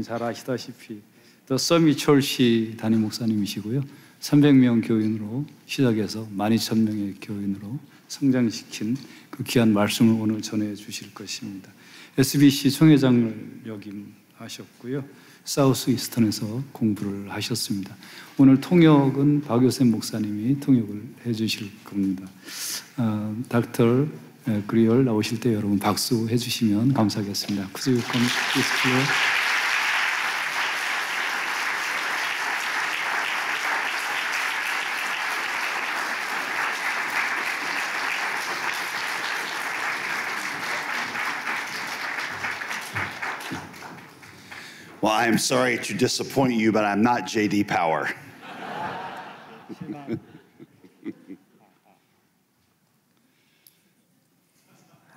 잘 아시다시피 더 서밋 철시 담임 목사님이시고요. 300명 교인으로 시작해서 12,000명의 교인으로 성장시킨 그 귀한 말씀을 오늘 전해 주실 것입니다. SBC 총회장을 역임하셨고요. 사우스 이스턴에서 공부를 하셨습니다. 오늘 통역은 박효샘 목사님이 통역을 해주실 겁니다. 닥터 그리얼 나오실 때 여러분 박수 해주시면 감사하겠습니다. Could you come please here? Well, I'm sorry to disappoint you, but I'm not J.D. Power.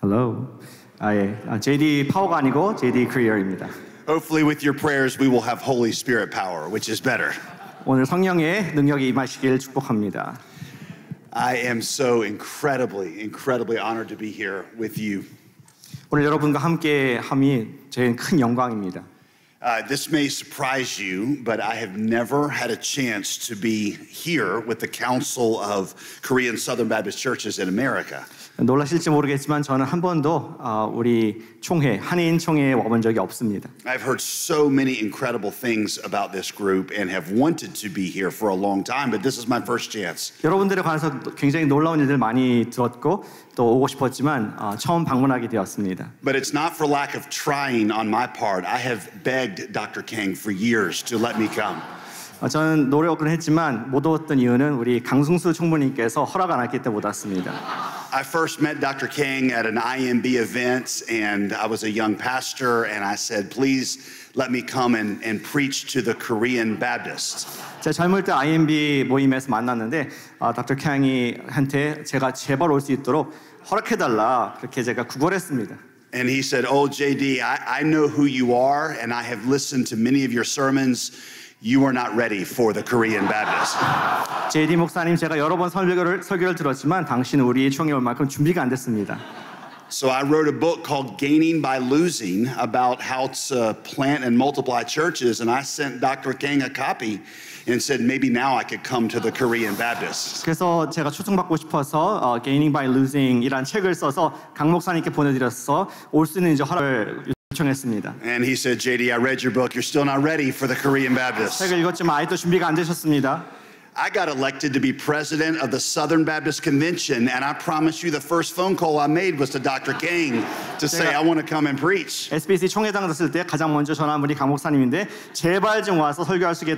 Hello. J.D. 파워가 아니고 J.D. Creer입니다. Hopefully with your prayers we will have Holy Spirit power, which is better. 오늘 성령의 능력이 임하시길 축복합니다. I am so incredibly honored to be here with you. 오늘 여러분과 함께 함이 제일 큰 영광입니다. This may surprise you, but I have never had a chance to be here with the Council of Korean Southern Baptist Churches in America. 놀라실지 모르겠지만 저는 한 번도 우리 총회, 한인 총회에 와본 적이 없습니다. I've heard so many incredible things about this group and have wanted to be here for a long time, but this is my first chance. 여러분들에 관해서 굉장히 놀라운 일들 많이 들었고 또 오고 싶었지만 처음 방문하게 되었습니다. But it's not for lack of trying on my part. I have begged Dr. Kang for years to let me come. 저는 노력을 했지만 못 왔던 이유는 우리 강승수 총무님께서 허락 안 했기 때문에 못 왔습니다. I first met Dr. Kang at an IMB event, and I was a young pastor, and I said, please let me come and preach to the Korean Baptists. 제가 젊을 때 IMB 모임에서 만났는데 닥터 캥이한테 제가 제발 올 수 있도록 허락해달라 그렇게 제가 구걸했습니다. And he said, oh, JD, I know who you are, and I have listened to many of your sermons. You are not ready for the Korean Baptist. JD 목사님, 제가 여러 번 설교를 들었지만 당신은 우리 총회 올 만큼 준비가 안 됐습니다. So I wrote a book called Gaining by Losing about how to plant and multiply churches, and I sent Dr. Kang a copy and said maybe now I could come to the Korean Baptists. 그래서 제가 초청받고 싶어서 Gaining by Losing이란 책을 써서 강 목사님께 보내드려서 올 수 있는 허락을 요청했습니다. And he said, JD, I read your book. You're still not ready for the Korean Baptists. 책을 읽었지만 아직도 준비가 안 되셨습니다. I got elected to be president of the Southern Baptist Convention, and I promise you the first phone call I made was to Dr. Kang to say I want to come and preach. SBC 총회장 됐을 때 가장 먼저 전화한 분이 강 목사님인데 제발 좀 와서 설교할 수 있게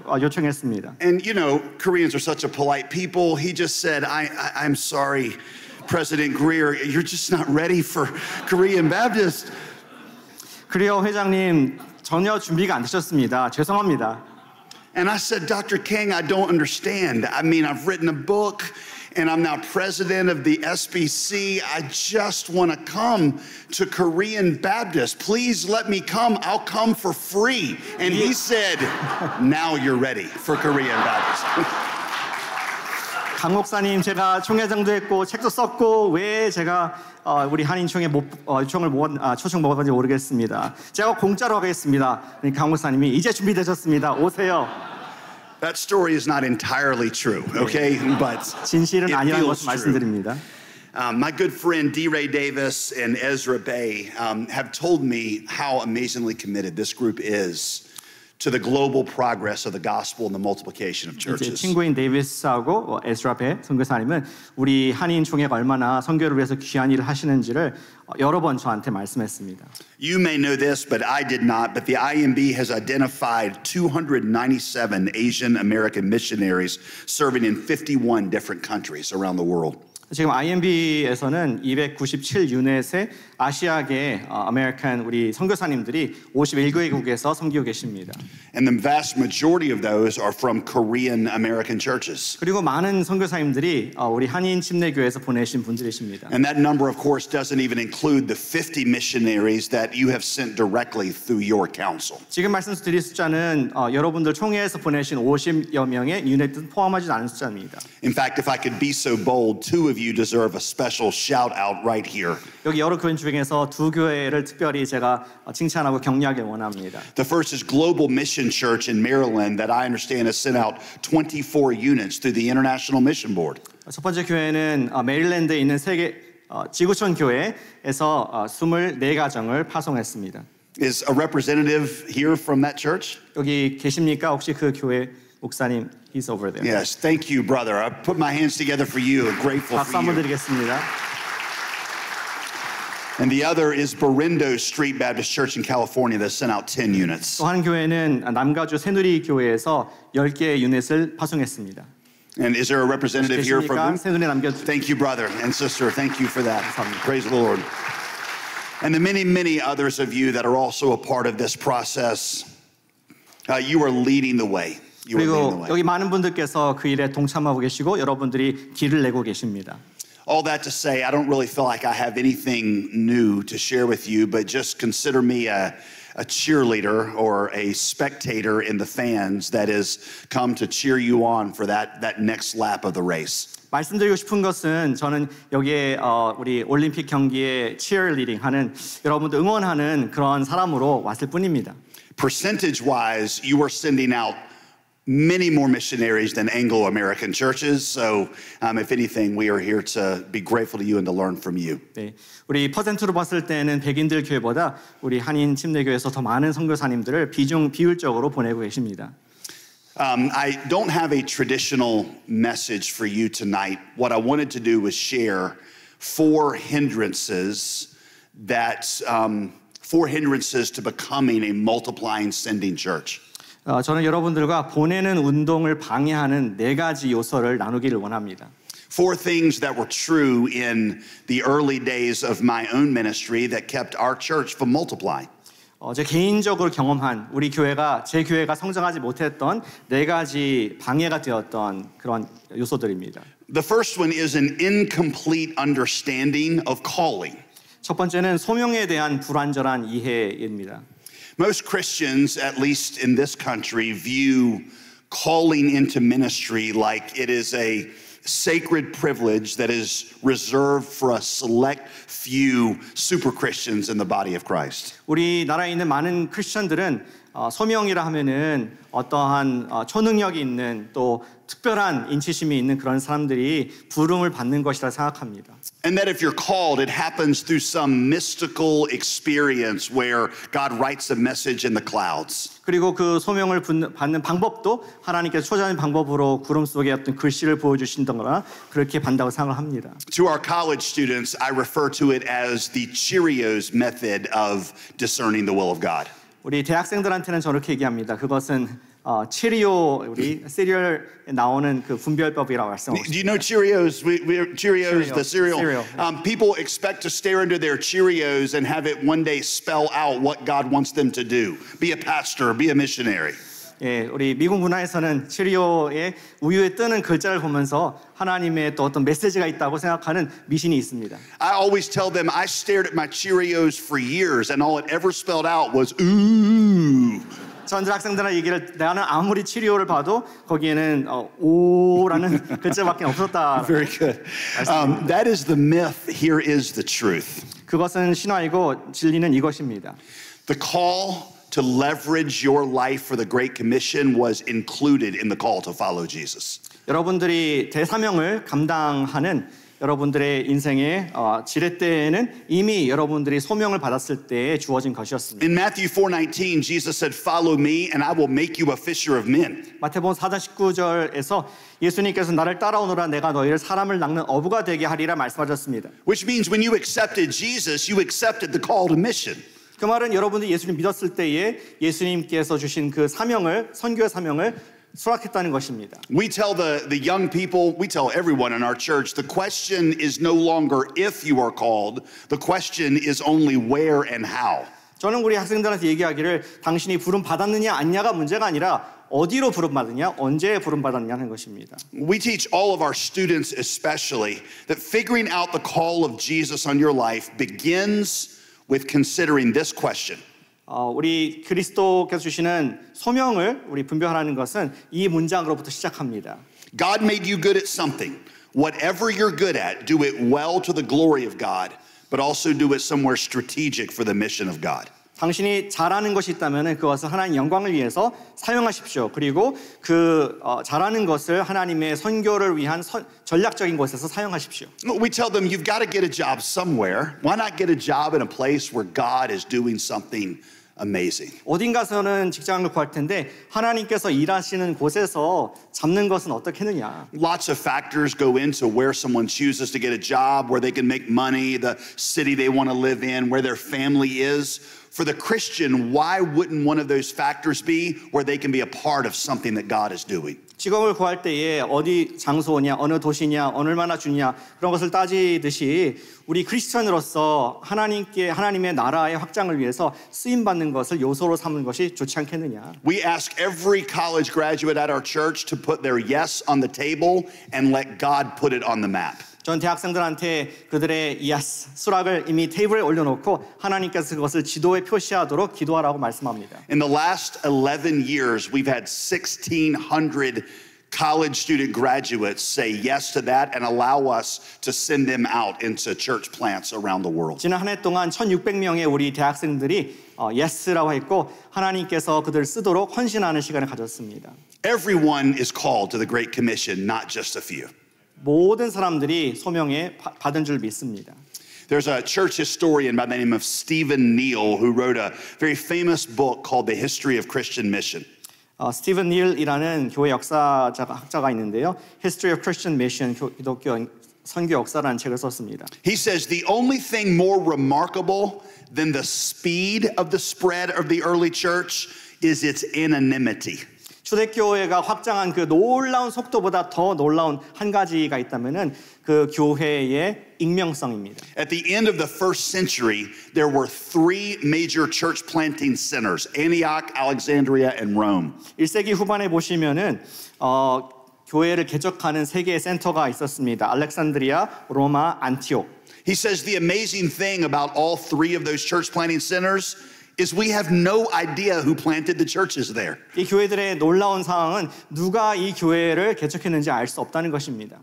요청했습니다. And you know, Koreans are such a polite people. He just said, I'm sorry, President Greer, you're just not ready for Korean Baptist. 그리어 회장님 전혀 준비가 안 되셨습니다. 죄송합니다. And I said, Dr. Kang, I don't understand. I mean, I've written a book and I'm now president of the SBC. I just want to come to Korean Baptist. Please let me come. I'll come for free. And he said, now you're ready for Korean Baptist. 강 목사님, 제가 총회장도 했고 책도 썼고 왜 제가 우리 한인총회 초청 못 받은지 모르겠습니다. 제가 공짜로 하겠습니다. 강 목사님이 이제 준비되셨습니다. 오세요. That story is not entirely true, okay? But 진실은 it 아니라는 feels 것을 말씀드립니다. My good friend D-Ray Davis and Ezra Bay have told me how amazingly committed this group is to the global progress of the gospel and the multiplication of churches. 친구인 데이비스하고 에스라 배 선교사님은 우리 한인 총회가 얼마나 선교를 위해서 귀한 일을 하시는지를 여러 번 저한테 말씀했습니다. You may know this, but I did not. But the IMB has identified 297 Asian American missionaries serving in 51 different countries around the world. 지금 IMB에서는 297 유닛의 아시아계 아메리칸 우리 선교사님들이 51개국에서 섬기고 계십니다. And the vast majority of those are from Korean American churches. 그리고 많은 선교사님들이 우리 한인 침례교회에서 보내신 분들이십니다. And that number, of course, doesn't even include the 50 missionaries that you have sent directly through your council. 지금 말씀드릴 숫자는 여러분들 총회에서 보내신 50여 명의 유닛은 포함하지 않은 숫자입니다. In fact, if I could be so bold, two of of you deserve a special shout out right here. 여기 여러 교회 중에서 두 교회를 특별히 제가 칭찬하고 격려하길 원합니다. The first is Global Mission Church in Maryland that I understand has sent out 24 units through the International Mission Board. 첫 번째 교회는 메릴랜드에 있는 세계 지구촌 교회에서 24가정을 파송했습니다. Is a representative here from that church? 여기 계십니까? 혹시 그 교회 목사님? He's over there. Yes, thank you, brother. I put my hands together for you. I'm grateful 박수 for 한번 you. 드리겠습니다. And the other is Berrindo Street Baptist Church in California that sent out 10 units. 또 한 교회는 남가주 새누리 교회에서 10개의 유닛을 파송했습니다. And is there a representative here from 계십니까? them? 새누리 남가주. Thank you, brother and sister. Thank you for that. 감사합니다. Praise the Lord. And the many, many others of you that are also a part of this process, you are leading the way. You are leading the 그리고 way. 여기 많은 분들께서 그 일에 동참하고 계시고 여러분들이 길을 내고 계십니다. All that to say, I don't really feel like I have anything new to share with you, but just consider me a cheerleader or a spectator in the fans that has come to cheer you on for that next lap of the race. 말씀드리고 싶은 것은 저는 여기에 우리 올림픽 경기에 cheerleading 하는 여러분들 응원하는 그런 사람으로 왔을 뿐입니다. Percentage-wise, you are sending out many more missionaries than Anglo-American churches. So, if anything, we are here to be grateful to you and to learn from you. 네, 우리 퍼센트로 봤을 때는 백인들 교회보다 우리 한인 침례교회에서 더 많은 선교사님들을 비율적으로 보내고 계십니다. I don't have a traditional message for you tonight. What I wanted to do was share four hindrances to becoming a multiplying, sending church. 저는 여러분들과 보내는 운동을 방해하는 4가지 요소를 나누기를 원합니다. Four things that were true in the early days of my own ministry that kept our church from multiplying. 제 개인적으로 경험한 우리 교회가 제 교회가 성장하지 못했던 4가지 방해가 되었던 그런 요소들입니다. The first one is an incomplete understanding of calling. 첫 번째는 소명에 대한 불완전한 이해입니다. Most Christians, at least in this country, view calling into ministry like it is a sacred privilege that is reserved for a select few super Christians in the body of Christ. 우리나라에 있는 많은 크리스천들은 소명이라 하면은 어떠한 초능력이 있는 또 특별한 인치심이 있는 그런 사람들이 부름을 받는 것이라 생각합니다. And that if you're called, it happens through some mystical experience where God writes a message in the clouds. 그리고 그 소명을 받는 방법도 하나님께서 초자적인 방법으로 구름 속에 어떤 글씨를 보여주신다거나 그렇게 받는다고 생각을 합니다. To our college students, I refer to it as the Cheerios method of discerning the will of God. 우리 대학생들한테는 저렇게 얘기합니다. 그것은 체리오 우리 시리얼에 나오는 그 분별법이라고 말씀하고 Do you know Cheerios? Cheerios, the cereal. Cereal. People expect to stare into their Cheerios and have it one day spell out what God wants them to do. Be a pastor, be a missionary. 예, 우리 미국 문화에서는 체리오의 우유에 뜨는 글자를 보면서 하나님의 또 어떤 메시지가 있다고 생각하는 미신이 있습니다. I always tell them I stared at my Cheerios for years and all it ever spelled out was ooh. 전들 학생들한테 얘기를 나는 아무리 치료를 봐도 거기에는 오라는 글자밖에 없었다. Very good. That is the myth. Here is the truth. 그것은 신화이고 진리는 이것입니다. The call to leverage your life for the Great Commission was included in the call to follow Jesus. 여러분들이 대사명을 감당하는 여러분들의 인생의 지렛대에는 이미 여러분들이 소명을 받았을 때에 주어진 것이었습니다. In Matthew 4:19, Jesus said, "Follow me, and I will make you a fisher of men." 마태복음 4장 19절에서 예수님께서 나를 따라오너라 내가 너희를 사람을 낚는 어부가 되게 하리라 말씀하셨습니다. Which means when you accepted Jesus, you accepted the call to mission. 그 말은 여러분들이 예수님 믿었을 때에 예수님께서 주신 그 사명을 선교의 사명을 수락했다는 것입니다. We tell the young people, we tell everyone in our church, the question is no longer if you are called, the question is only where and how. 저는 우리 학생들한테 얘기하기를 당신이 부름 받았느냐 아니냐가 문제가 아니라 어디로 부름 받느냐, 언제 부름 받았느냐 하는 것입니다. We teach all of our students especially that figuring out the call of Jesus on your life begins with considering this question. 우리 그리스도께서 주시는 소명을 우리 분별하는 것은 이 문장으로부터 시작합니다. God made you good at something. Whatever you're good at, do it well to the glory of God, but also do it somewhere strategic for the mission of God. 당신이 잘하는 것이 있다면 그것을 하나님 영광을 위해서 사용하십시오. 그리고 그 잘하는 것을 하나님의 선교를 위한 전략적인 곳에서 사용하십시오. We tell them you've got to get a job somewhere. Why not get a job in a place where God is doing something amazing? 어딘가서는 직장을 구할 텐데 하나님께서 일하시는 곳에서 잡는 것은 어떻겠느냐? Lots of factors go into where someone chooses to get a job, where they can make money, the city they want to live in, where their family is. For the Christian, why wouldn't one of those factors be where they can be a part of something that God is doing? 직업을 구할 때에 어디 장소냐, 어느 도시냐, 얼마나 주냐 그런 것을 따지듯이 우리 크리스천으로서 하나님의 나라의 확장을 위해서 쓰임 받는 것을 요소로 삼는 것이 좋지 않겠느냐? We ask every college graduate at our church to put their yes on the table and let God put it on the map. 전 대학생들한테 그들의 yes, 수락을 이미 테이블에 올려놓고 하나님께서 그것을 지도에 표시하도록 기도하라고 말씀합니다. In the last 11 years, we've had 1,600 college student graduates say yes to that and allow us to send them out into church plants around the world. 지난 한 해 동안 1,600명의 우리 대학생들이 yes라고 했고 하나님께서 그들을 쓰도록 헌신하는 시간을 가졌습니다. Everyone is called to the Great Commission, not just a few. 모든 사람들이 소명에 받은 줄 믿습니다. There's a church historian by the name of Stephen Neal who wrote a very famous book called The History of Christian Mission. 스티븐 닐이라는 교회 학자가 있는데요. History of Christian Mission, 기독교 선교 역사라는 책을 썼습니다. He says the only thing more remarkable than the speed of the spread of the early church is its anonymity. 초대교회가 확장한 그 놀라운 속도보다 더 놀라운 한 가지가 있다면은 그 교회의 익명성입니다. At the end of the first century, there were three major church planting centers: Antioch, Alexandria, and Rome. 1세기 후반에 보시면은 교회를 개척하는 세 개의 센터가 있었습니다. 알렉산드리아, 로마, 안티옥. He says the amazing thing about all three of those church planting centers is we have no idea who planted the churches there. 이 교회들의 놀라운 상황은 누가 이 교회를 개척했는지 알 수 없다는 것입니다.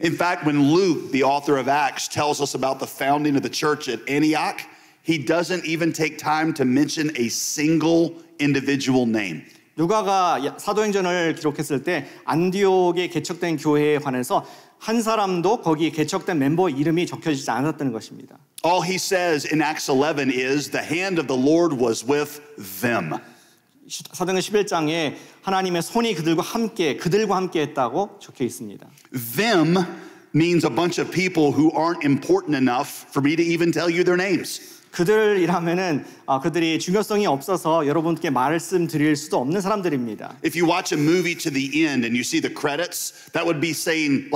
In fact, when Luke, the author of Acts, tells us about the founding of the church at Antioch, he doesn't even take time to mention a single individual name. 누가가 사도행전을 기록했을 때 안디옥에 개척된 교회에 관해서 한 사람도 거기 개척된 멤버 이름이 적혀지지 않았다는 것입니다. All he says in Acts 11 is the hand of the Lord was with them. 사도행전 11장에 하나님의 손이 그들과 함께 했다고 적혀 있습니다. Them means a bunch of people who aren't important enough for me to even tell you their names. 그들이라면은 그들이 중요성이 없어서 여러분께 말씀드릴 수도 없는 사람들입니다. If you watch a movie to the end and you see the credits, that would be saying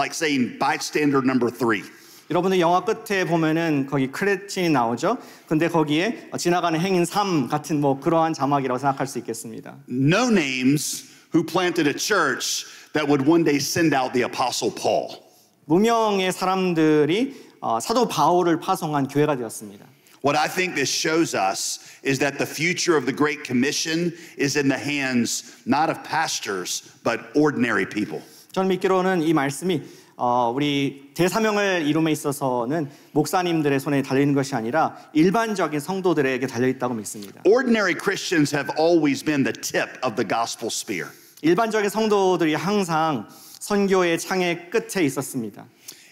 bystander number 3. 여러분들 영화 끝에 보면은 거기 크레딧이 나오죠. 근데 거기에 지나가는 행인 3 같은 뭐 그러한 자막이라고 생각할 수 있겠습니다. No names who planted a church that would one day send out the apostle Paul. 무명의 사람들이 사도 바울을 파송한 교회가 되었습니다. What I think this shows us is that the future of the Great Commission is in the hands not of pastors but ordinary people. 저는 믿기로는 이 말씀이 우리 대사명을 이룸에 있어서는 목사님들의 손에 달려있는 것이 아니라 일반적인 성도들에게 달려있다고 믿습니다. Ordinary Christians have always been the tip of the gospel spear. 일반적인 성도들이 항상 선교의 창의 끝에 있었습니다.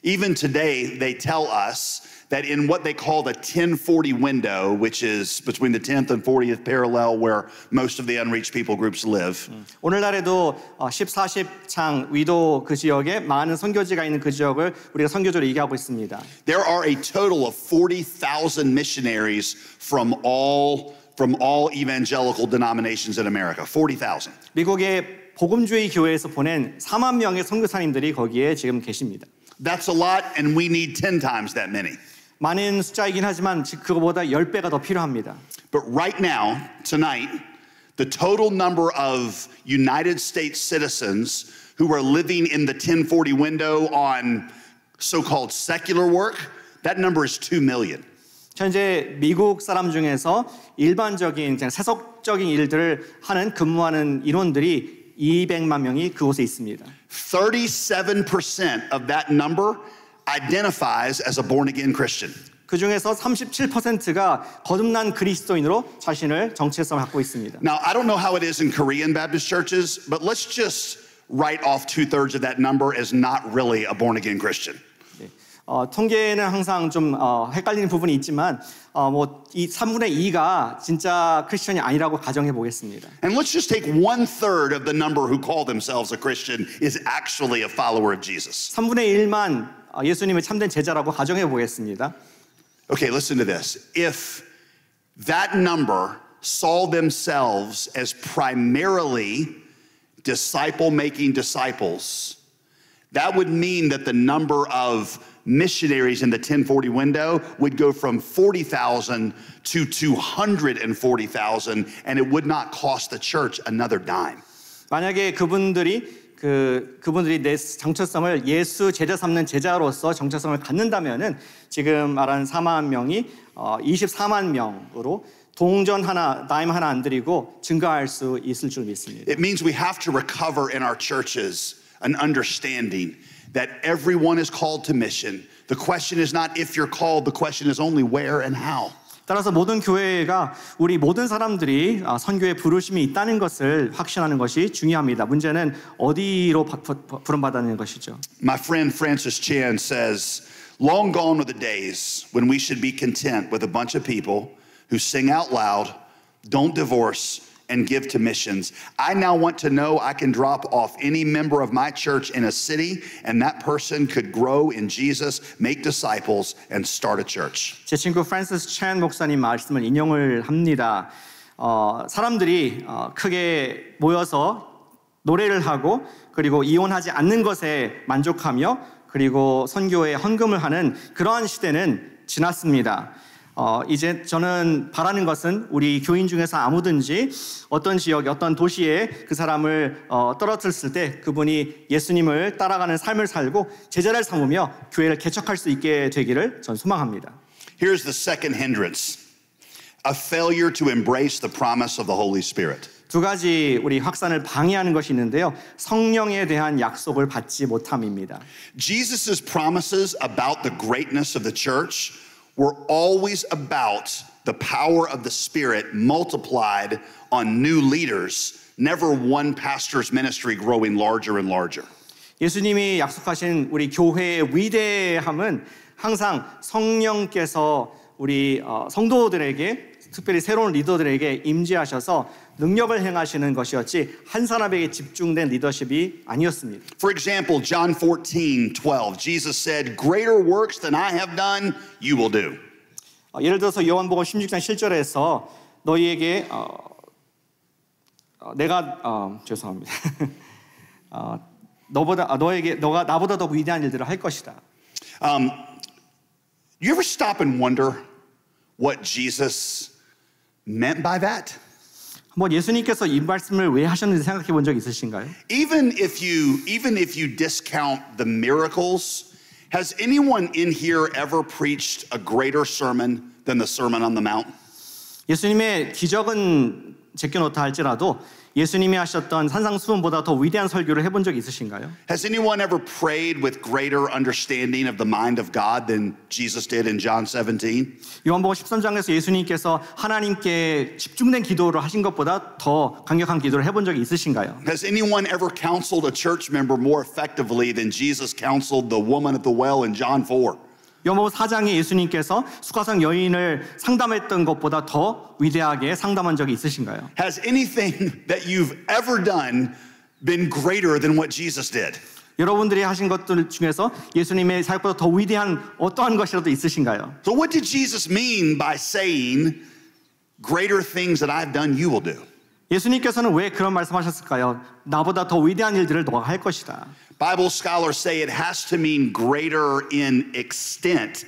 Even today, they tell us that in what they call the 1040 window, which is between the 10th and 40th parallel where most of the unreached people groups live. 오늘날에도 10-40창 위도 그 지역에 많은 선교지가 있는 그 지역을 우리가 선교지로 얘기하고 있습니다. There are a total of 40,000 missionaries from all evangelical denominations in America. 40,000. 미국의 복음주의 교회에서 보낸 4만 명의 선교사님들이 거기에 지금 계십니다. That's a lot, and we need 10 times that many. 많은 숫자이긴 하지만 그거보다 10배가 더 필요합니다. But right now, tonight, the total number of United States citizens who are living in the 1040 window on so-called secular work, that number is 2 million. 현재 미국 사람 중에서 일반적인 그냥 세속적인 일들을 하는 근무하는 인원들이 200만 명이 그곳에 있습니다. 37% of that number identifies as a born-again Christian. 그 중에서 37%가 거듭난 그리스도인으로 자신을 정체성을 갖고 있습니다. Now, I don't know how it is in Korean Baptist churches, but let's just write off 2/3 of that number as not really a born-again Christian. 통계는 항상 좀 헷갈리는 부분이 있지만 이 3분의 2가 진짜 크리스천이 아니라고 가정해 보겠습니다. And let's just take 1/3 of the number who call themselves a Christian is actually a follower of Jesus. 3분의 1만 예수님의 참된 제자라고 가정해 보겠습니다. Okay, listen to this. If that number saw themselves as primarily disciple-making disciples, that would mean that the number of missionaries in the 1040 window would go from 40,000 to 240,000, and it would not cost the church another dime. 만약에 그분들이 내 정체성을 예수 제자 삼는 제자로서 정체성을 갖는다면은 지금 말한 4만 명이 24만 명으로 동전 하나, 다임 하나 안 드리고 증가할 수 있을 줄 믿습니다. It means we have to recover in our churches an understanding that everyone is called to mission. The question is not if you're called, the question is only where and how. 따라서 모든 교회가 우리 모든 사람들이 선교의 부르심이 있다는 것을 확신하는 것이 중요합니다. 문제는 어디로 부름받았는 것이죠. My friend Francis Chan says, long gone are the days when we should be content with a bunch of people who sing out loud, don't divorce, and give to missions. I now want to know I can drop off any member of my church in a city and that person could grow in Jesus, make disciples, and start a church. 제 친구 프란시스 챈 목사님 말씀을 인용을 합니다. 사람들이 크게 모여서 노래를 하고 그리고 이혼하지 않는 것에 만족하며 그리고 선교에 헌금을 하는 그러한 시대는 지났습니다. 이제 저는 바라는 것은 우리 교인 중에서 아무든지 어떤 지역, 어떤 도시에 그 사람을 떨어뜨렸을 때 그분이 예수님을 따라가는 삶을 살고 제자를 삼으며 교회를 개척할 수 있게 되기를 전 소망합니다. Here's the second hindrance. A failure to embrace the promise of the Holy Spirit. 두 가지 우리 확산을 방해하는 것이 있는데요. 성령에 대한 약속을 받지 못함입니다. Jesus' promises about the greatness of the church were always about the power of the Spirit multiplied on new leaders, never one pastor's ministry growing larger and larger. 예수님이 약속하신 우리 교회의 위대함은 항상 성령께서 우리 성도들에게 특별히 새로운 리더들에게 임재하셔서 능력을 행하시는 것이었지 한 사람에게 집중된 리더십이 아니었습니다. For example, John 14:12, Jesus said, "Greater works than I have done, you will do." 예를 들어서 요한복음 16장 7절에서 너희에게 내가 죄송합니다. 너가 나보다 더 위대한 일들을 할 것이다. You ever stop and wonder what Jesus meant by that? 한번 예수님께서 이 말씀을 왜 하셨는지 생각해 본 적 있으신가요? Even if you discount the miracles, has anyone in here ever preached a greater sermon than the Sermon on the Mount? 예수님의 기적은 제껴놓다 할지라도 예수님이 하셨던 산상수훈보다 더 위대한 설교를 해본 적 있으신가요? Has anyone ever prayed with greater understanding of the mind of God than Jesus did in John 17? 요한복음 13장에서 예수님께서 하나님께 집중된 기도를 하신 것보다 더 강력한 기도를 해본 적이 있으신가요? Has anyone ever counseled a church member more effectively than Jesus counseled the woman at the well in John 4? 요한복음 4장에 예수님께서 수가성 여인을 상담했던 것보다 더 위대하게 상담한 적이 있으신가요? Has anything that you've ever done been greater than what Jesus did? 여러분들이 하신 것들 중에서 예수님의 사역보다 더 위대한 어떠한 것이라도 있으신가요? So what did Jesus mean by saying, greater things that I've done, you will do? 예수님께서는 왜 그런 말씀하셨을까요? 나보다 더 위대한 일들을 너가 할 것이다. Bible scholars say it has to mean greater in extent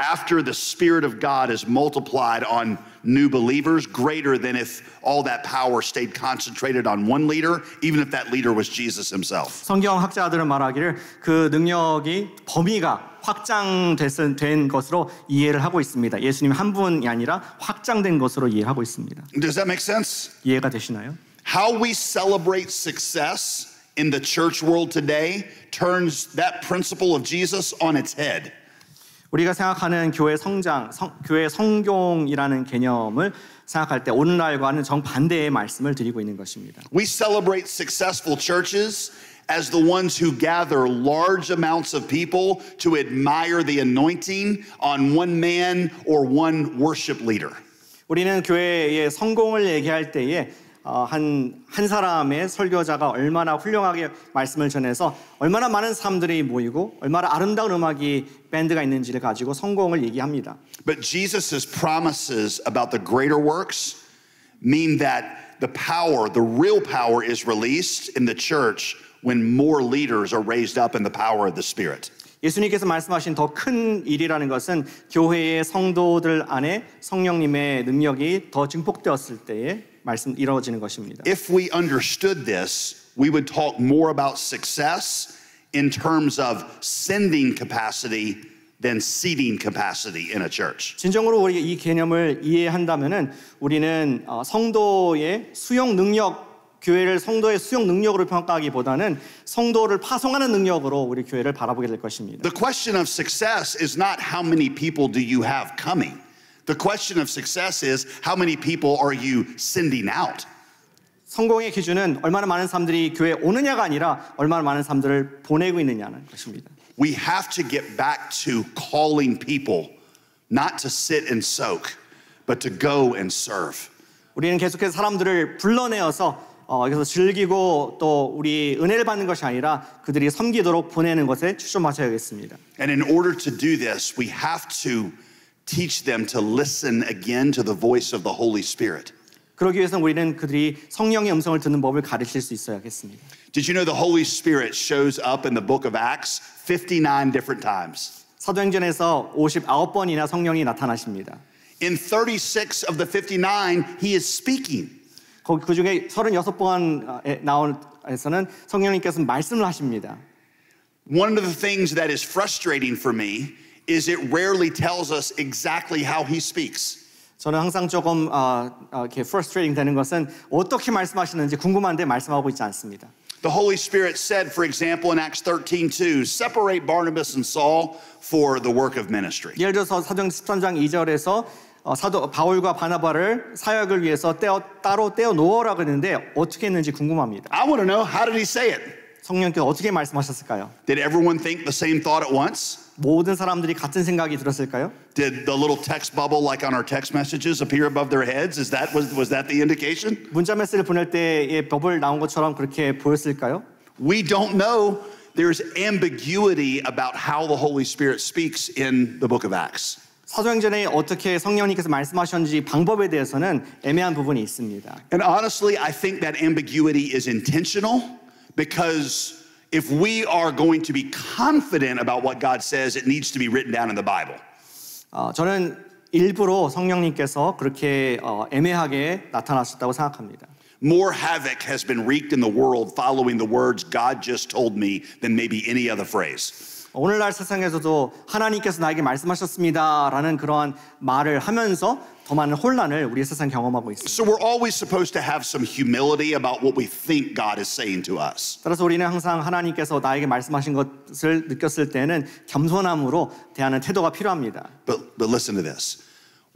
after the Spirit of God is multiplied on new believers, greater than if all that power stayed concentrated on one leader, even if that leader was Jesus himself. 성경 학자들은 말하기를 그 능력이 범위가 확장된 것으로 이해를 하고 있습니다. 예수님 한 분이 아니라 확장된 것으로 이해하고 있습니다. Does that make sense? 이해가 되시나요? How we celebrate success in the church world today turns that principle of Jesus on its head. 우리가 생각하는 교회 성장, 교회 성공이라는 개념을 생각할 때 오늘날과는 정반대의 말씀을 드리고 있는 것입니다. We celebrate successful churches as the ones who gather large amounts of people to admire the anointing on one man or one worship leader. 우리는 교회의 성공을 얘기할 때에 한 사람의 설교자가 얼마나 훌륭하게 말씀을 전해서 얼마나 많은 사람들이 모이고 얼마나 아름다운 음악이 밴드가 있는지를 가지고 성공을 얘기합니다. But Jesus' promises about the greater works mean that the power, the real power is released in the church when more leaders are raised up in the power of the Spirit. 예수님께서 말씀하신 더 큰 일이라는 것은 교회의 성도들 안에 성령님의 능력이 더 증폭되었을 때에 말씀 이루어지는 것입니다. If we understood this, we would talk more about success in terms of sending capacity than seating capacity in a church. 진정으로 우리가 이 개념을 이해한다면은 우리는 성도의 수용 능력, 교회를 성도의 수용 능력으로 평가하기보다는 성도를 파송하는 능력으로 우리 교회를 바라보게 될 것입니다. The question of success is not how many people do you have coming. The question of success is how many people are you sending out? 성공의 기준은 얼마나 많은 사람들이 교회에 오느냐가 아니라 얼마나 많은 사람들을 보내고 있느냐는 것입니다. We have to get back to calling people not to sit and soak, but to go and serve. 우리는 계속해서 사람들을 불러내어서 여기서 즐기고 또 우리 은혜를 받는 것이 아니라 그들이 섬기도록 보내는 것에 초점하셔야겠습니다. And in order to do this, we have to teach them to listen again to the voice of the Holy Spirit. 그러기 위해서는 우리는 그들이 성령의 음성을 듣는 법을 가르칠 수 있어야겠습니다. Did you know the Holy Spirit shows up in the book of Acts 59 different times? 사도행전에서 59번이나 성령이 나타나십니다. In 36 of the 59, he is speaking. 그 중에 36번 나온에서는 성령님께서 말씀을 하십니다. One of the things that is frustrating for me is it rarely tells us exactly how he speaks. 저는 항상 조금 이렇게 frustrating 되는 것은 어떻게 말씀하시는지 궁금한데 말씀하고 있지 않습니다. The Holy Spirit said, for example, in Acts 13:2, separate Barnabas and Saul for the work of ministry. 예를 들어서 사도행 13장 2절에서 사도 바울과 바나바를 사역을 위해서 따로 떼어 놓으라 그랬는데 어떻게 했는지 궁금합니다. I want to know, how did he say it? 성령께서 어떻게 말씀하셨을까요? Did everyone think the same thought at once? 모든 사람들이 같은 생각이 들었을까요? Did the little text bubble like on our text messages appear above their heads? Was that the indication? 문자 메시지를 보낼 때의 버블 나온 것처럼 그렇게 보였을까요? We don't know. There's ambiguity about how the Holy Spirit speaks in the book of Acts. 사도행전에 어떻게 성령님께서 말씀하셨는지 방법에 대해서는 애매한 부분이 있습니다. And honestly, I think that ambiguity is intentional because if we are going to be confident about what God says, it needs to be written down in the Bible. 저는 일부러 성령님께서 그렇게 애매하게 나타나셨다고 생각합니다. More havoc has been wreaked in the world following the words God just told me than maybe any other phrase. 오늘날 세상에서도 하나님께서 나에게 말씀하셨습니다라는 그러한 말을 하면서 더 많은 혼란을 우리 세상 경험하고 있습니다. So we're always supposed to have some humility about what we think God is saying to us. 따라서 우리는 항상 하나님께서 나에게 말씀하신 것을 느꼈을 때는 겸손함으로 대하는 태도가 필요합니다. But listen to this.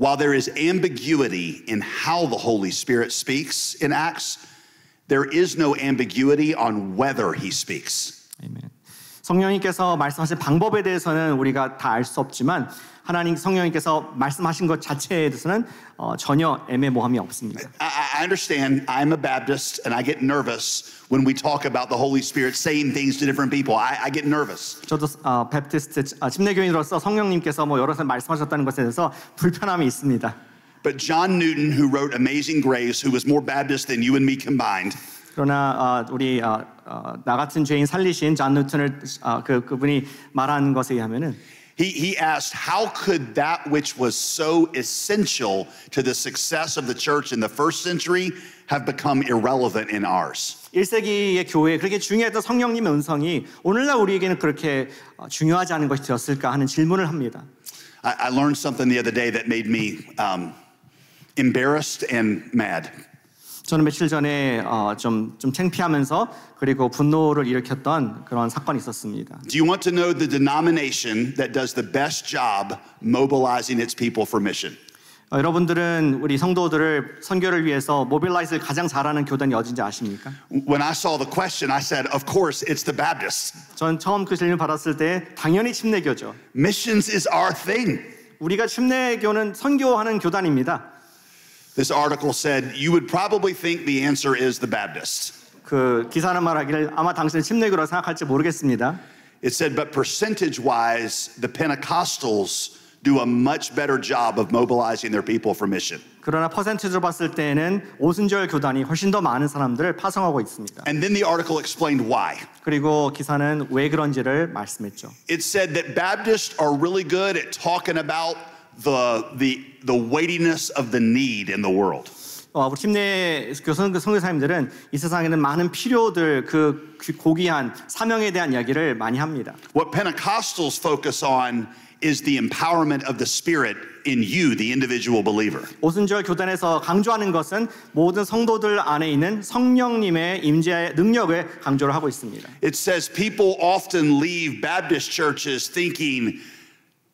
While there is ambiguity in how the Holy Spirit speaks in Acts, there is no ambiguity on whether he speaks. 아멘. 성령님께서 말씀하신 방법에 대해서는 우리가 다 알 수 없지만 하나님 성령님께서 말씀하신 것 자체에 대해서는 전혀 애매모함이 없습니다. I understand I'm a Baptist and I get nervous when we talk about the Holy Spirit saying things to different people. I get nervous. 저도 베프티스트 침례교인으로서 성령님께서 여러 번 말씀하셨다는 것에 대해서 불편함이 있습니다. But John Newton, who wrote Amazing Grace, who was more Baptist than you and me combined, 그러나 우리 나 같은 죄인 살리신 존 뉴턴을 그분이 말한 것에 의하면은 he asked, how could that which was so essential to the success of the church in the first century have become irrelevant in ours? 1세기의 교회에 그렇게 중요했던 성령님의 음성이 오늘날 우리에게는 그렇게 중요하지 않은 것이 되었을까 하는 질문을 합니다. I learned something the other day that made me embarrassed and mad. 저는 며칠 전에 좀 창피하면서 그리고 분노를 일으켰던 그런 사건이 있었습니다. Do you want to know the denomination that does the best job mobilizing its people for mission? 여러분들은 우리 성도들을 선교를 위해서 모빌라이즈를 가장 잘하는 교단이 어딘지 아십니까? When I saw the question, I said, of course, it's the Baptists. 전 처음 그 질문 받았을 때 당연히 침례교죠. Missions is our thing. 우리가 침례교는 선교하는 교단입니다. This article said, you would probably think the answer is the Baptists. 그 기사는 말하기를 아마 당신은 침례교라고 생각할지 모르겠습니다. It said, but percentage-wise, the Pentecostals do a much better job of mobilizing their people for mission. 그러나 퍼센트로 봤을 때는 오순절 교단이 훨씬 더 많은 사람들을 파송하고 있습니다. And then the article explained why. 그리고 기사는 왜 그런지를 말씀했죠. It said that Baptists are really good at talking about the weightiness of the need in the world. 우리 침례교 선교사님들은 이 세상에는 많은 필요들, 그 고귀한 사명에 대한 이야기를 많이 합니다. What Pentecostals focus on is the empowerment of the Spirit in you, the individual believer. 오순절 교단에서 강조하는 것은 모든 성도들 안에 있는 성령님의 임재의 능력을 강조를 하고 있습니다. It says people often leave Baptist churches thinking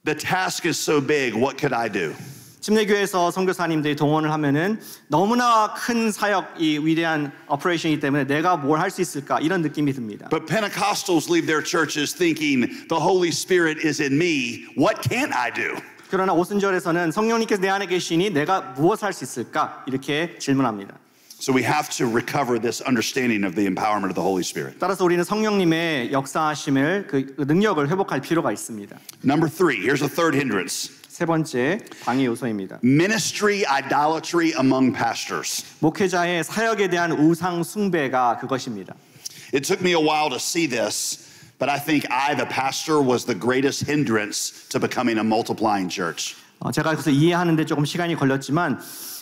the task is so big, what could I do? 침례교회에서 선교사님들이 동원을 하면은 너무나 큰 사역, 이 위대한 오퍼레이션이기 때문에 내가 뭘 할 수 있을까 이런 느낌이 듭니다. But Pentecostals leave their churches thinking the Holy Spirit is in me, what can't I do? 그러나 오순절에서는 성령님께서 내 안에 계시니 내가 무엇을 할 수 있을까 이렇게 질문합니다. So we have to recover this understanding of the empowerment of the Holy Spirit. 따라서 우리는 성령님의 역사하심을 그 능력을 회복할 필요가 있습니다. Number 3, here's a third hindrance. 세 번째 방해 요소입니다. Ministry idolatry among pastors. 목회자의 사역에 대한 우상 숭배가 그것입니다. It took me a while to see this, but I think I, the pastor, was the greatest hindrance to becoming a multiplying church. 제가 그래서 이해하는데 조금 시간이 걸렸지만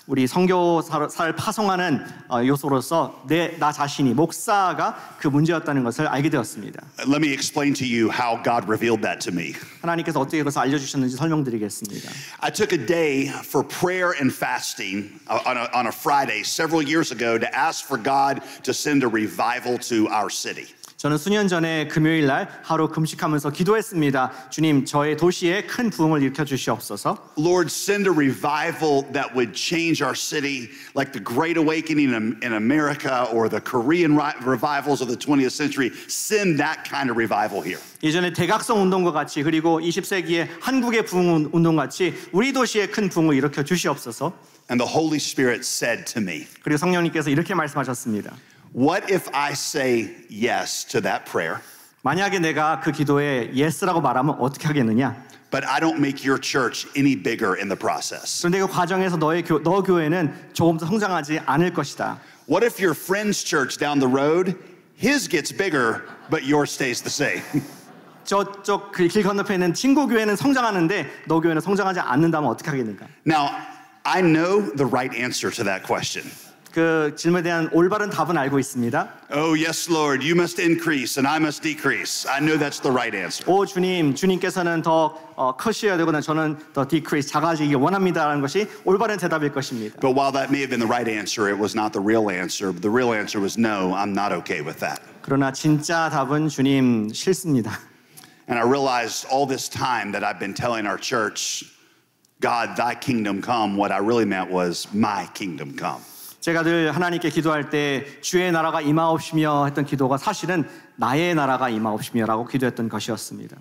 우리 선교사를 파송하는 요소로서 나 자신이 목사가 그 문제였다는 것을 알게 되었습니다. Let me explain to you how God revealed that to me. 하나님께서 어떻게 그것을 알려주셨는지 설명드리겠습니다. I took a day for prayer and fasting on a Friday several years ago to ask for God to send a revival to our city. 저는 수년 전에 금요일 날 하루 금식하면서 기도했습니다. 주님, 저의 도시에 큰 부흥을 일으켜 주시옵소서. Lord, send a revival that would change our city, like the Great Awakening in America or the Korean revivals of the 20th century. Send that kind of revival here. 예전에 대각성 운동과 같이 그리고 20세기의 한국의 부흥 운동 같이 우리 도시에 큰 부흥을 일으켜 주시옵소서. And the Holy Spirit said to me, 그리고 성령님께서 이렇게 말씀하셨습니다. What if I say yes to that prayer? 만약에 내가 그 기도에 yes라고 말하면 어떻게 하겠느냐? But I don't make your church any bigger in the process. 그런데 그 과정에서 너 교회는 조금 더 성장하지 않을 것이다. What if your friend's church down the road, his gets bigger, but yours stays the same? 저쪽 그 길 건너편에 있는 친구 교회는 성장하는데 너 교회는 성장하지 않는다면 어떻게 하겠는가? Now, I know the right answer to that question. 그 질문에 대한 올바른 답은 알고 있습니다. Oh, yes, Lord, you must increase and I must decrease. I know that's the right answer. 오 주님, 주님께서는 더 커셔야 되거나 저는 더 decrease, 작아지기 원합니다라는 것이 올바른 대답일 것입니다. But while that may have been the right answer, it was not the real answer. The real answer was no, I'm not okay with that. 그러나 진짜 답은 주님 싫습니다. And I realized all this time that I've been telling our church, God, thy kingdom come, what I really meant was my kingdom come. 제가 늘 하나님께 기도할 때 주의 나라가 임하옵시며 했던 기도가 사실은 나의 나라가 임하옵시며라고 기도했던 것이었습니다.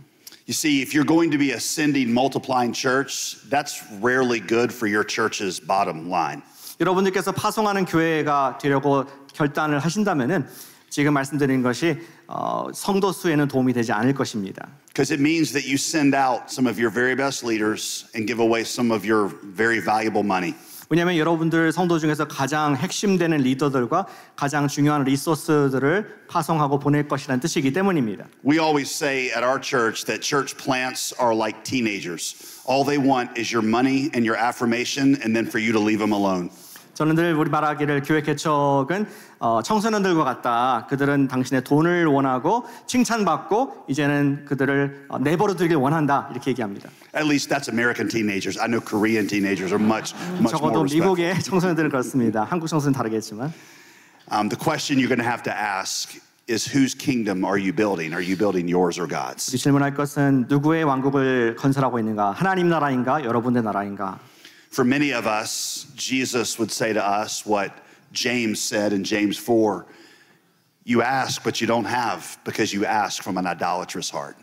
You see, if you're going to be ascending, multiplying church, that's rarely good for your church's bottom line. 여러분들께서 파송하는 교회가 되려고 결단을 하신다면은 지금 말씀드린 것이 성도 수에는 도움이 되지 않을 것입니다. Because it means that you send out some of your very best leaders and give away some of your very valuable money. 왜냐하면 여러분들 성도 중에서 가장 핵심되는 리더들과 가장 중요한 리소스들을 파송하고 보낼 것이라는 뜻이기 때문입니다. We always say at our church that church plants are like teenagers. All they want is your money and your affirmation and then for you to leave them alone. 저는 늘 우리 말하기를 교회 개척은 청소년들과 같다. 그들은 당신의 돈을 원하고 칭찬받고 이제는 그들을 내버려 두길 원한다. 이렇게 얘기합니다. At least that's American teenagers. I know Korean teenagers are much more 적어도 respectful. 미국의 청소년들은 그렇습니다. 한국 청소년은 다르겠지만. The question you're going to have to ask is whose kingdom are you building? Are you building yours or God's? 우리 질문할 것은 누구의 왕국을 건설하고 있는가? 하나님 나라인가? 여러분의 나라인가? For many of us, Jesus would say to us what James said in James 4. You ask, but you don't have because you ask from an idolatrous heart.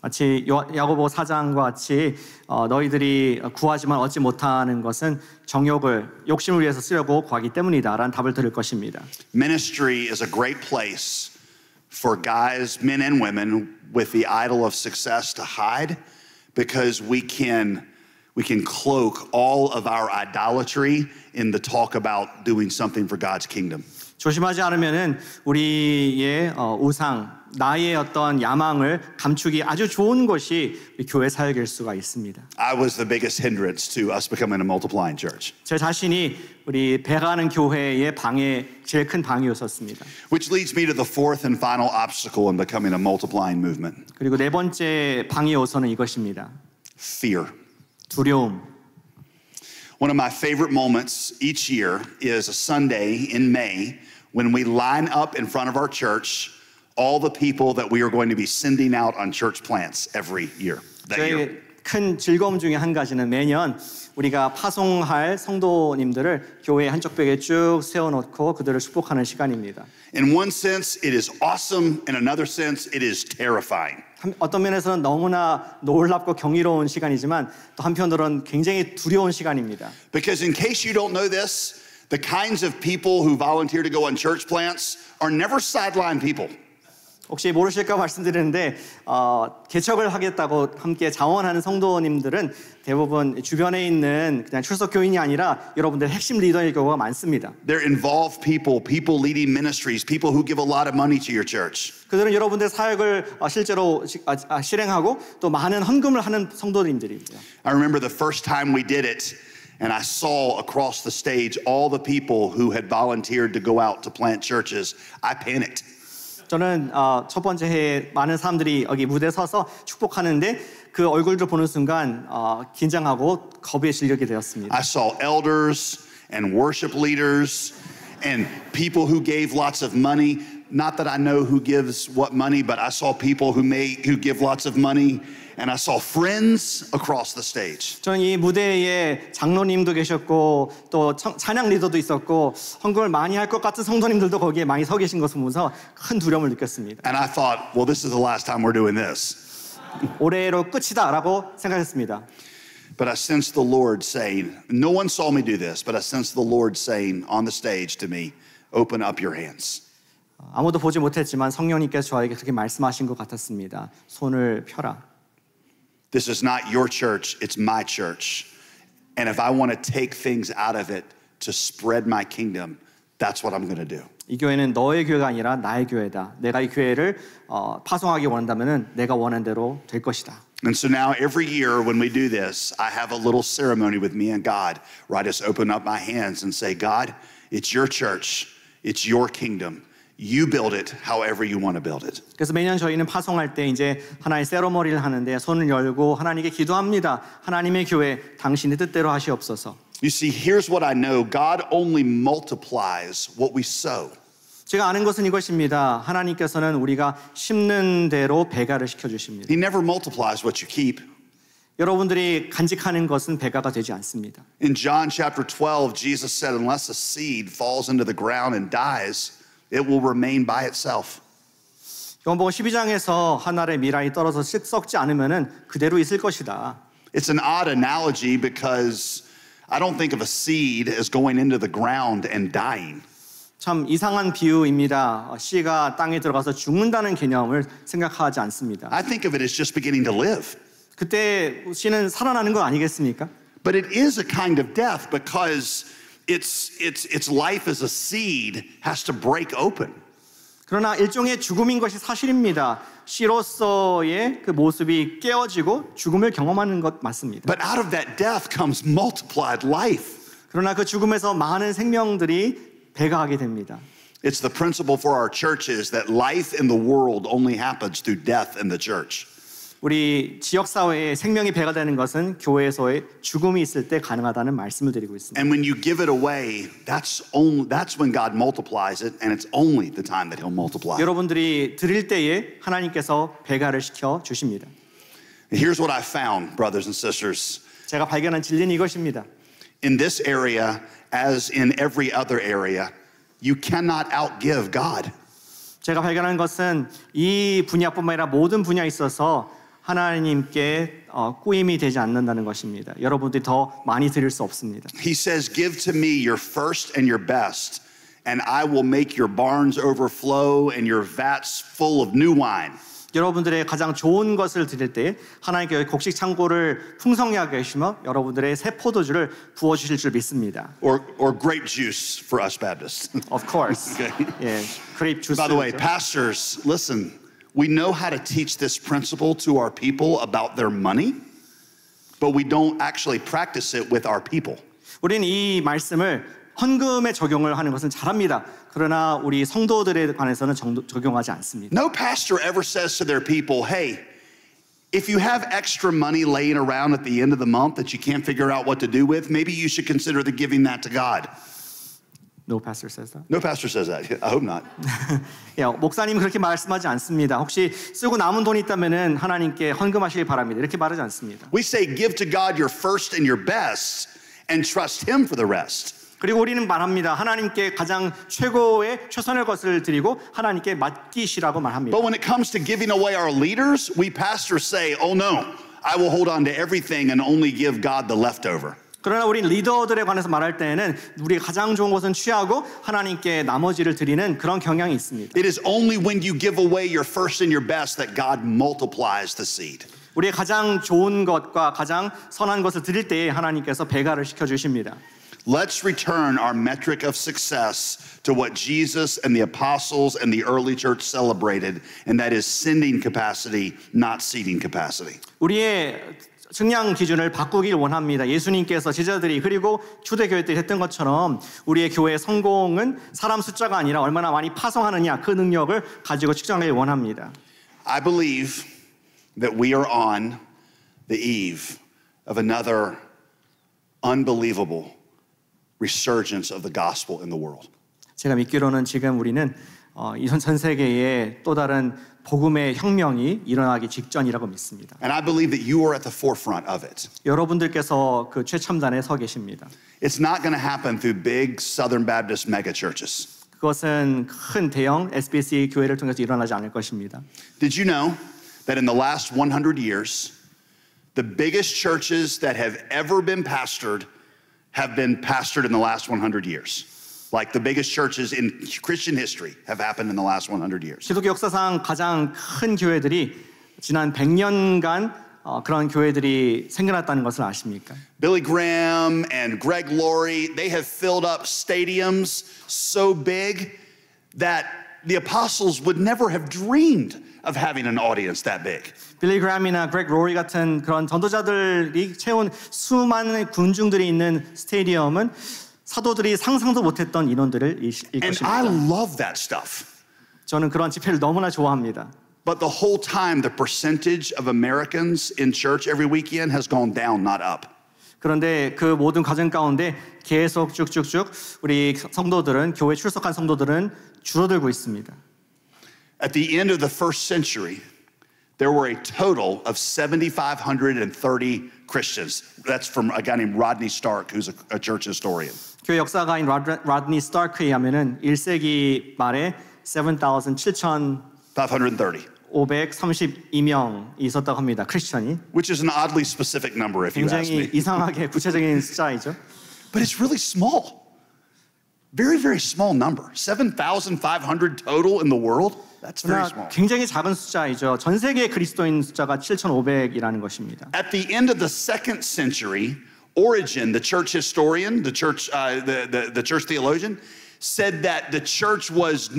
마치 야고보 4장과 같이 너희들이 구하지만 얻지 못하는 것은 정욕을 욕심을 위해서 쓰려고 구하기 때문이다라는 답을 들을 것입니다. Ministry is a great place for guys, men and women with the idol of success to hide because we can cloak all of our idolatry in the talk about doing something for God's kingdom. 조심하지 않으면은 우리의 우상, 나의 어떤 야망을 감추기 아주 좋은 것이 우리 교회 사역일 수가 있습니다. I was the biggest hindrance to us becoming a multiplying church. 제 자신이 우리 배가는 교회의 제일 큰 방이었었습니다. Which leads me to the fourth and final obstacle in becoming a multiplying movement. 그리고 네 번째 방의 요소는 이것입니다. Fear. 두려움. One of my favorite moments each year is a Sunday in May when we line up in front of our church all the people that we are going to be sending out on church plants every year. 저의 큰 즐거움 중에 한 가지는 매년 우리가 파송할 성도님들을 교회 한쪽 벽에 쭉 세워놓고 그들을 축복하는 시간입니다. In one sense, it is awesome. In another sense, it is terrifying. 어떤 면에서는 너무나 놀랍고 경이로운 시간이지만 또 한편으로는 굉장히 두려운 시간입니다. Because in case you don't know this, the kinds of people who volunteer to go on church plants are never sideline people. 혹시 모르실까 말씀드리는데 개척을 하겠다고 함께 자원하는 성도님들은 대부분 주변에 있는 그냥 출석 교인이 아니라 여러분들 핵심 리더일 경우가 많습니다. They're involved people leading ministries, people who give a lot of money to your church. 그들은 여러분들 사역을 실제로 실행하고 또 많은 헌금을 하는 성도님들입니다. I remember the first time we did it, and I saw across the stage all the people who had volunteered to go out to plant churches. I panicked. 저는 첫 번째 해에 많은 사람들이 여기 무대에 서서 축복하는데 그 얼굴들 보는 순간 긴장하고 겁에 질리게 되었습니다. I saw elders and worship leaders and people who gave lots of money. Not that I know who gives what money, but I saw people who give lots of money, and I saw friends across the stage. 저는 이 무대에 장로님도 계셨고 또 찬양 리더도 있었고 헌금을 많이 할 것 같은 성도님들도 거기에 많이 서 계신 것을 보면서 큰 두려움을 느꼈습니다. And I thought, well, this is the last time we're doing this. 올해로 끝이다라고 생각했습니다. But I sensed the Lord saying, no one saw me do this, but I sensed the Lord saying on the stage to me, open up your hands. 아무도 보지 못했지만 성령님께서 저에게 그렇게 말씀하신 것 같았습니다. 손을 펴라. This is not your church, it's my church. And if I want to take things out of it to spread my kingdom, that's what I'm going to do. 이 교회는 너의 교회가 아니라 나의 교회다. 내가 이 교회를 파송하기 원한다면은 내가 원하는 대로 될 것이다. And so now every year when we do this, I have a little ceremony with me and God where I just open up my hands and say, God, it's your church, it's your kingdom. You build it however you want to build it. 그래서 매년 저희는 파송할 때 이제 하나의 세러머니를 하는데 손을 열고 하나님께 기도합니다. 하나님의 교회 당신의 뜻대로 하시옵소서. You see, here's what I know. God only multiplies what we sow. 제가 아는 것은 이것입니다. 하나님께서는 우리가 심는 대로 배가를 시켜주십니다. He never multiplies what you keep. 여러분들이 간직하는 것은 배가가 되지 않습니다. In John chapter 12, Jesus said, unless a seed falls into the ground and dies, it will remain by itself. 요한복음 12장에서 한 알의 미랄이 떨어져 썩지 않으면은 그대로 있을 것이다. It's an odd analogy because I don't think of a seed as going into the ground and dying. 참 이상한 비유입니다. 씨가 땅에 들어가서 죽는다는 개념을 생각하지 않습니다. I think of it as just beginning to live. 그때 씨는 살아나는 거 아니겠습니까? But it is a kind of death because its life as a seed has to break open. 그러나 일종의 죽음인 것이 사실입니다. 씨로서의 그 모습이 깨어지고 죽음을 경험하는 것 맞습니다. But out of that death comes multiplied life. 그러나 그 죽음에서 많은 생명들이 배가하게 됩니다. It's the principle for our churches that life in the world only happens through death in the church. 우리 지역 사회에 생명이 배가 되는 것은 교회에서의 죽음이 있을 때 가능하다는 말씀을 드리고 있습니다. And when you give it away, that's when God multiplies it, and it's only the time that He'll multiply. 여러분들이 드릴 때에 하나님께서 배가를 시켜 주십니다. And here's what I found, brothers and sisters. 제가 발견한 진리는 이것입니다. In this area, as in every other area, you cannot outgive God. 제가 발견한 것은 이 분야뿐만 아니라 모든 분야에 있어서 하나님께 꾸임이 되지 않는다는 것입니다. 여러분들이 더 많이 드릴 수 없습니다. He says, give to me your first and your best, and I will make your barns overflow and your vats full of new wine. 여러분들의 가장 좋은 것을 드릴 때 하나님께 곡식 창고를 풍성하게 하시며 여러분들의 새 포도주를 부어주실 줄 믿습니다. Or grape juice for us Baptists. Of course. Okay. 예, 그레이프 주스. By the way, pastors, listen, we know how to teach this principle to our people about their money, but we don't actually practice it with our people. 우리는 이 말씀을 헌금에 적용을 하는 것은 잘합니다. 그러나 우리 성도들에 관해서는 적용하지 않습니다. No pastor ever says to their people, hey, if you have extra money laying around at the end of the month that you can't figure out what to do with, maybe you should consider giving that to God. No pastor says that. No pastor says that. I hope not. 예, 목사님 그렇게 말씀하지 않습니다. 혹시 쓰고 남은 돈이 있다면은 하나님께 헌금하시길 바랍니다. 이렇게 말하지 않습니다. We say give to God your first and your best and trust Him for the rest. 그리고 우리는 말합니다. 하나님께 가장 최고의 최선의 것을 드리고 하나님께 맡기시라고 말합니다. But when it comes to giving away our leaders, we pastors say, oh no, I will hold on to everything and only give God the leftover. 그러나 우리 리더들에 관해서 말할 때에는 우리가 가장 좋은 것은 취하고 하나님께 나머지를 드리는 그런 경향이 있습니다. It is only when you give away your first and your best that God multiplies the seed. 우리의 가장 좋은 것과 가장 선한 것을 드릴 때에 하나님께서 배가를 시켜주십니다. Let's return our metric of success to what Jesus and the apostles and the early church celebrated, and that is sending capacity, not seating capacity. 우리의 측량 기준을 바꾸길 원합니다. 예수님께서 제자들이 그리고 초대교회 때 했던 것처럼 우리의 교회의 성공은 사람 숫자가 아니라 얼마나 많이 파송하느냐 그 능력을 가지고 측정하길 원합니다. I believe that we are on the eve of another unbelievable resurgence of the gospel in the world. 제가 믿기로는 지금 우리는 전 세계에 또 다른 복음의 혁명이 일어나기 직전이라고 믿습니다. And I believe that you are at the forefront of it. 여러분들께서 그 최첨단에 서 계십니다. It's not going to happen through big Southern Baptist mega churches. 그것은 큰 대형 SBC 교회를 통해서 일어나지 않을 것입니다. Did you know that in the last 100 years, the biggest churches that have ever been pastored have been pastored in the last 100 years? Like the biggest churches in Christian history have happened in the last 100 years. 기독교 역사상 가장 큰 교회들이 지난 100년간 그런 교회들이 생겨났다는 것을 아십니까? Billy Graham and Greg Laurie, they have filled up stadiums so big that the apostles would never have dreamed of having an audience that big. 빌리 그램이나 그렉 로리 같은 그런 전도자들이 채운 수많은 군중들이 있는 스테디움은 사도들이 상상도 못했던 인원들을 And I 것입니다. love that stuff. 저는 그런 집회를 너무나 좋아합니다. But the whole time, the percentage of Americans in church every weekend has gone down, not up. 그런데 그 모든 과정 가운데 계속 쭉쭉쭉 우리 성도들은 교회 출석한 성도들은 줄어들고 있습니다. At the end of the first century, there were a total of 7,530 Christians. That's from a guy named Rodney Stark, who's a church historian. 교회 역사가인 라드니 스타크에 의하면은 1세기 말에 7,532명이 있었다고 합니다. 크리스천이. Which is an oddly specific number if you ask 굉장히 me. 이상하게 구체적인 숫자이죠. But it's really small. Very, very small number. 7,500 total in the world. That's very small. 굉장히 작은 숫자이죠. 전 세계 그리스도인 숫자가 7,500이라는 것입니다. At the end of the second century, Origen, the church historian, the church theologian, said that the church was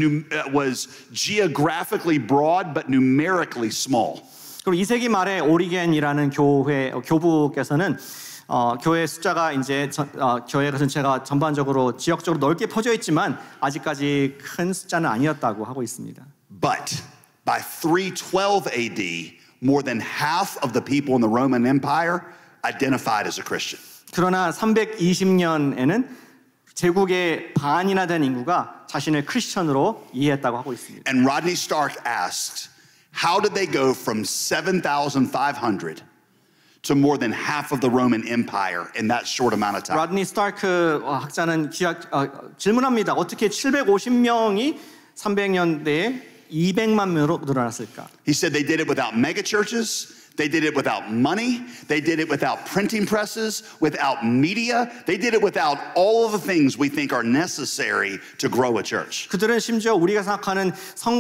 geographically broad but numerically small. 그리고 2세기 말에 오리겐이라는 교부께서는 교회 숫자가 이제 교회 전체가 전반적으로 지역적으로 넓게 퍼져 있지만 아직까지 큰 숫자는 아니었다고 하고 있습니다. But by 312 AD, more than half of the people in the Roman Empire identified as a Christian. 그러나 320년에는 제국의 반이나 된 인구가 자신을 크리스천으로 이해했다고 하고 있습니다. And Rodney Stark asked, how did they go from 7,500 to more than half of the Roman Empire in that short amount of time? 라드니 스타크 학자는 질문합니다. 어떻게 750명이 300년대에 200만 명으로 늘어났을까? He said they did it without mega churches. They did it without money. They did it without printing presses, without media. They did it without all of the things we think are necessary to grow a church. 그들은 심지어 우리가 생각하는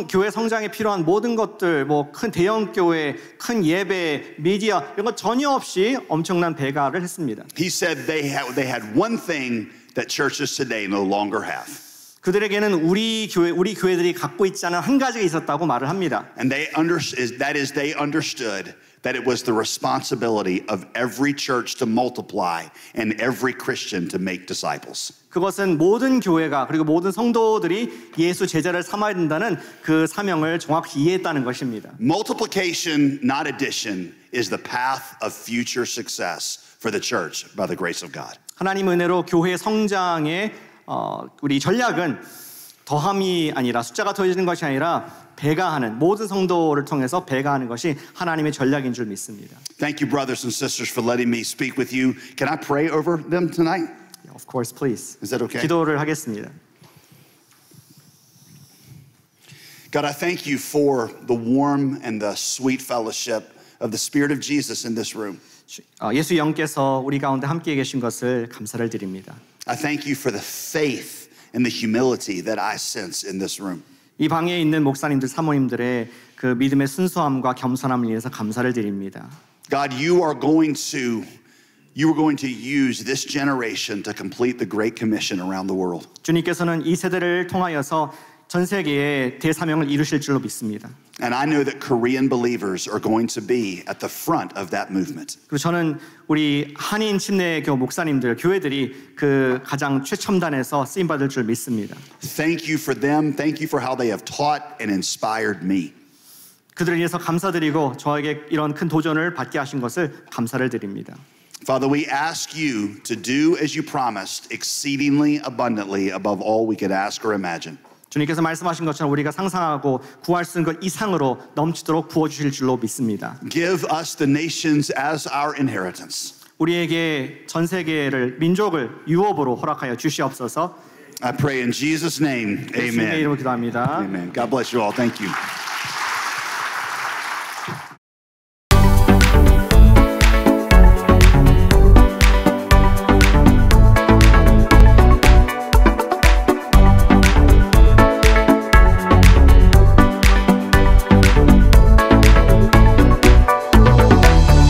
교회 성장에 필요한 모든 것들, 뭐 큰 대형 교회, 큰 예배, 미디어 이런 거 전혀 없이 엄청난 배가를 했습니다. He said they had one thing that churches today no longer have. 그들에게는 우리 교회들이 갖고 있지 않은 한 가지가 있었다고 말을 합니다. And they understood that it was the responsibility of every church to multiply and every Christian to make disciples. 그것은 모든 교회가 그리고 모든 성도들이 예수 제자를 삼아야 된다는 그 사명을 정확히 이해했다는 것입니다. Multiplication, not addition, is the path of future success for the church by the grace of God. 하나님 은혜로 교회 성장의 우리 전략은 더함이 아니라 숫자가 더해지는 것이 아니라 배가하는 모든 성도를 통해서 배가하는 것이 하나님의 전략인 줄 믿습니다. Thank you, brothers and sisters, for letting me speak with you. Can I pray over them tonight? Of course, please. Is that okay? 기도를 하겠습니다. God, I thank you for the warm and the sweet fellowship of the Spirit of Jesus in this room. 예수 영께서 우리 가운데 함께 계신 것을 감사를 드립니다. I thank you for the faith and the humility that I sense in this room. 이 방에 있는 목사님들, 사모님들의 그 믿음의 순수함과 겸손함을 위해서 감사를 드립니다. God, you are going to use this generation to complete the Great Commission around the world. 주님께서는 이 세대를 통하여서 전 세계의 대사명을 이루실 줄로 믿습니다. And I know that Korean believers are going to be at the front of that movement. 그리고 저는 우리 한인 침례교 목사님들, 교회들이 그 가장 최첨단에서 쓰임 받을 줄 믿습니다. Thank you for them. Thank you for how they have taught and inspired me. 그들을 위해서 감사드리고 저에게 이런 큰 도전을 받게 하신 것을 감사를 드립니다. Father, we ask you to do as you promised, exceedingly abundantly above all we could ask or imagine. 주님께서 말씀하신 것처럼 우리가 상상하고 구할 수 있는 것 이상으로 넘치도록 부어주실 줄로 믿습니다. Give us the nations as our inheritance. 우리에게 전 세계를 민족을 유업으로 허락하여 주시옵소서. I pray in Jesus' name, 예수님의 amen. 이름으로 기도합니다. Amen. God bless you all. Thank you.